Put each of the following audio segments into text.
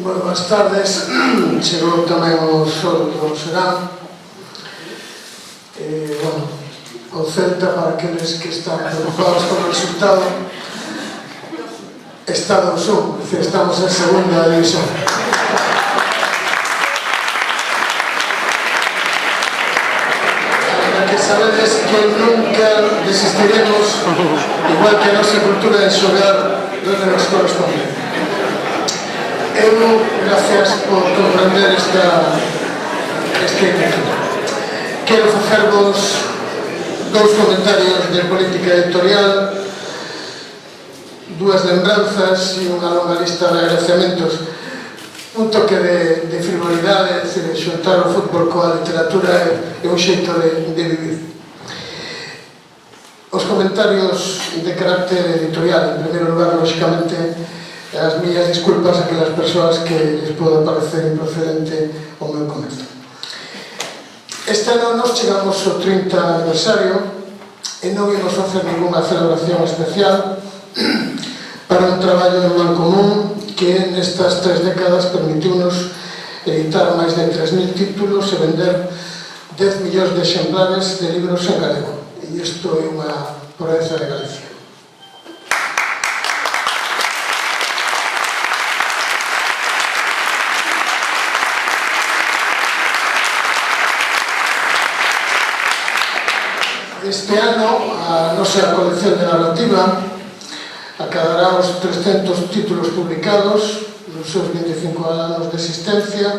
Moi boas tardes, chegou tamén o sol do serán. O Celta, para aqueles que están preocupados con o resultado, está 2-1, estamos en segunda división. Para que sabedes que nunca desistiremos, igual que a nosa cultura de xogar donde nos corresponde. Eu, gracias por comprender esta inquietud. Quero facervos dous comentarios de política editorial, dúas lembranzas e unha longa lista de agradecementos. Un toque de frivolidade, de xuntar o fútbol coa literatura é un xeito de vivir. Os comentarios de carácter editorial, en primeiro lugar, lógicamente, as miñas disculpas a aquelas persoas que les poda parecer improcedente o meu comento. Este ano nos chegamos ao 30 aniversario e non imos facer ninguna celebración especial para un traballo en común que nestas 3 décadas permitiunos editar máis de 3.000 títulos e vender 10 millóns de exemplares de libros en galego. E isto é unha proeza de Galicia. Este ano a nosa colección de narrativa acadará os 300 títulos publicados nos seus 25 anos de existencia,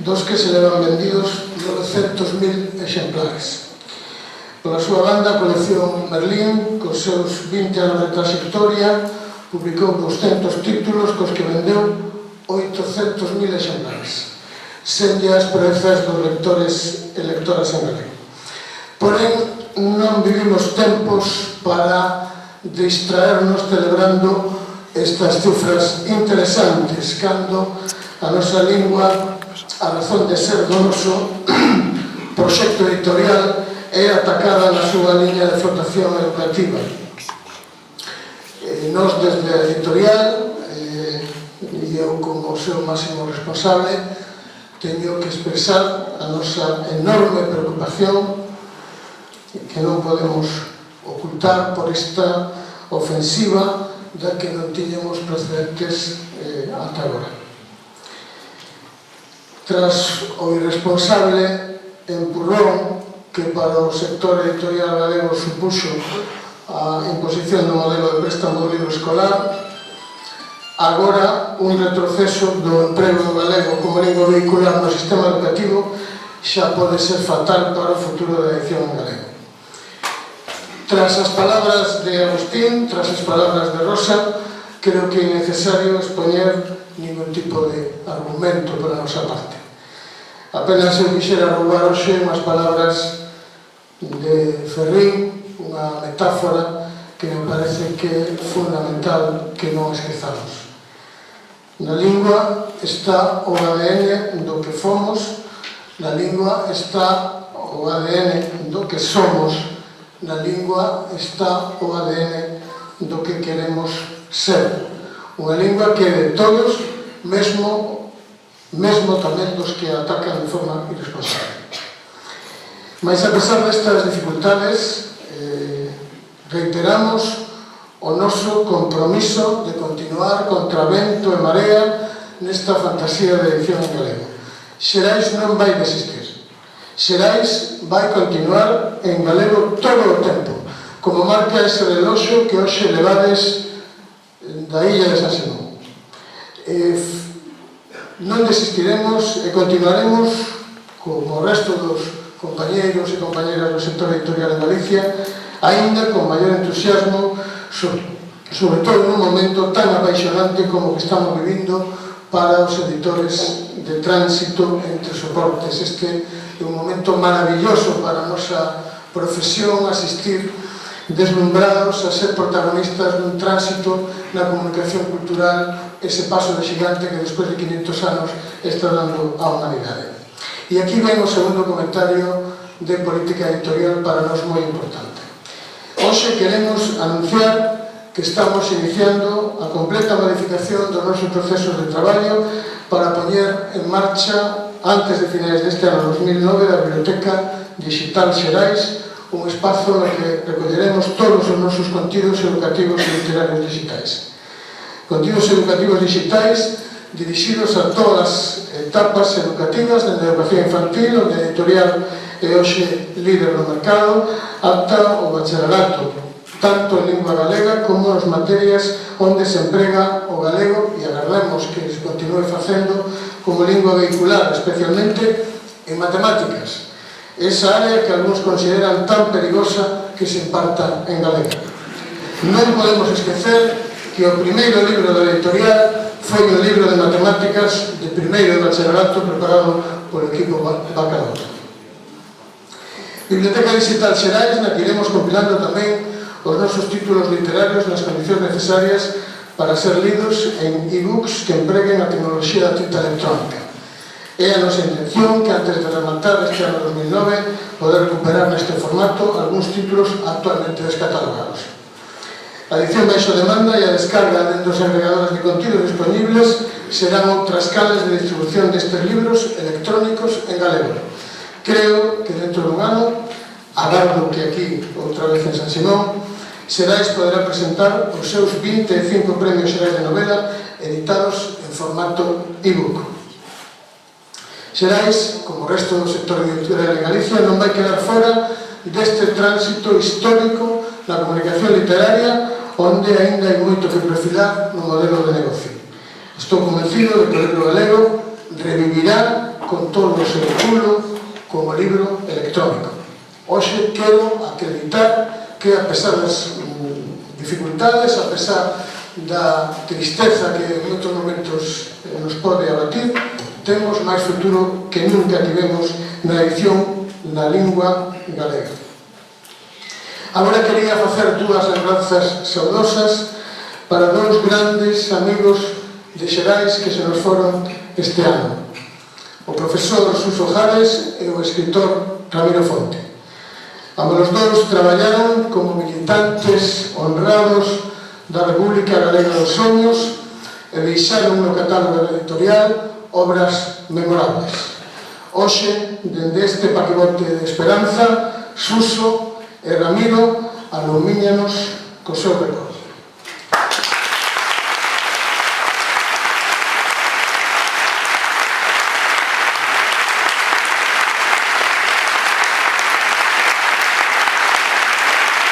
dos que se levan vendidos 900.000 exemplares. Pola súa banda, a colección Merlín, cos seus 20 anos de trayectoria, publicou 200 títulos cos que vendeu 800.000 exemplares, sen as proezas dos lectores e lectoras en galego. Porén, non vivimos tempos para distraernos celebrando estas cifras interesantes cando a nosa lingua, a razón de ser do noso proxecto editorial, é atacada na súa liña de flotación educativa. Nós, desde a editorial, e eu como o seu máximo responsable, teño que expresar a nosa enorme preocupación que non podemos ocultar por esta ofensiva da que non tiñamos precedentes ata agora. Tras o irresponsable empurrón que para o sector editorial galego supuxo a imposición do modelo de préstamo do libro escolar, agora un retroceso do emprego do galego como lingua vehicular no sistema educativo xa pode ser fatal para o futuro da edición en galego. Tras as palabras de Agustín, tras as palabras de Rosa, creo que é necesario expoñer ningún tipo de argumento por a nosa parte. Apenas eu quixera roubar hoxe unhas palabras de Ferrín, unha metáfora que me parece que é fundamental que non esquezamos. Na lingua está o ADN do que fomos, na lingua está o ADN do que somos, na lingua está o ADN do que queremos ser. Unha lingua que é de todos, mesmo tamén dos que atacan de forma irresponsable. Mas a pesar destas dificultades, reiteramos o noso compromiso de continuar contra vento e marea nesta fantasía de edición en galego. Xerais non vai desistir. Xerais vai continuar en galego todo o tempo, como marca ese reloxo que hoxe levades da illa de San Simón. Non desistiremos e continuaremos, como o resto dos compañeiros e compañeras do sector editorial en Galicia, aínda con maior entusiasmo, sobre todo nun momento tan apaixonante como que estamos vivindo para os editores de tránsito entre soportes. Este é un momento maravilloso para a nosa profesión, asistir deslumbrados a ser protagonistas dun tránsito na comunicación cultural, ese paso de xigante que despois de 500 anos está dando a humanidade. E aquí ven o segundo comentario de política editorial para nós moi importante. Hoxe queremos anunciar que estamos iniciando a completa modificación dos nosos procesos de traballo para poñer en marcha, antes de finais deste ano 2009, a Biblioteca Digital Xerais, un espazo no que recolleremos todos os nosos contidos educativos e literarios digitais. Contidos educativos digitais dirixidos a todas as etapas educativas, dende a educación infantil, onde a editorial é hoxe líder no mercado, ata o bacharelato, tanto en lingua galega como nas materias onde se emprega o galego, e agardamos que se continue facendo como lingua vehicular, especialmente en matemáticas, esa área que algúns consideran tan perigosa que se imparta en galega. Non podemos esquecer que o primeiro libro da editorial foi un libro de matemáticas de primeiro de bacharelato preparado polo equipo Bacalaureado. Biblioteca Digital Xerais, na que iremos compilando tamén os nosos títulos literarios nas condicións necesarias para ser lidos en e-books que empreguen a tecnoloxía da tinta electrónica. É a nosa intención que antes de rematar este ano 2009 poder recuperar neste formato algúns títulos actualmente descatalogados. A edición baixo demanda e a descarga dentro dos agregadores de contidos disponibles serán outras canles de distribución destes libros electrónicos en galego. Creo que dentro dun ano, agardo que aquí, outra vez en San Simón, Xerais poderá presentar os seus 25 premios Xerais de novela editados en formato e-book. Xerais, como o resto do sector editorial en Galicia, non vai quedar fora deste tránsito histórico na comunicación literaria, onde aínda hai moito que perfilar no modelo de negocio. Estou convencido de que o libro galego revivirá con todo o seu pulo como libro electrónico. Hoxe quero acreditar que, a pesar das dificultades, a pesar da tristeza que en moitos momentos nos pode abatir, temos máis futuro que nunca tivemos na edición na lingua galega. Agora quería facer dúas lembranzas saudosas para dous grandes amigos de Xerais que se nos foron este ano: o profesor Suso Jales e o escritor Ramiro Fonte. Ambos os dous traballaron como militantes honrados da República Galega dos Soños e deixaron no catálogo da editorial obras memorables. Hoxe, dende este paquebote de esperanza, Suso e Ramiro alumíñanos co seu recordo.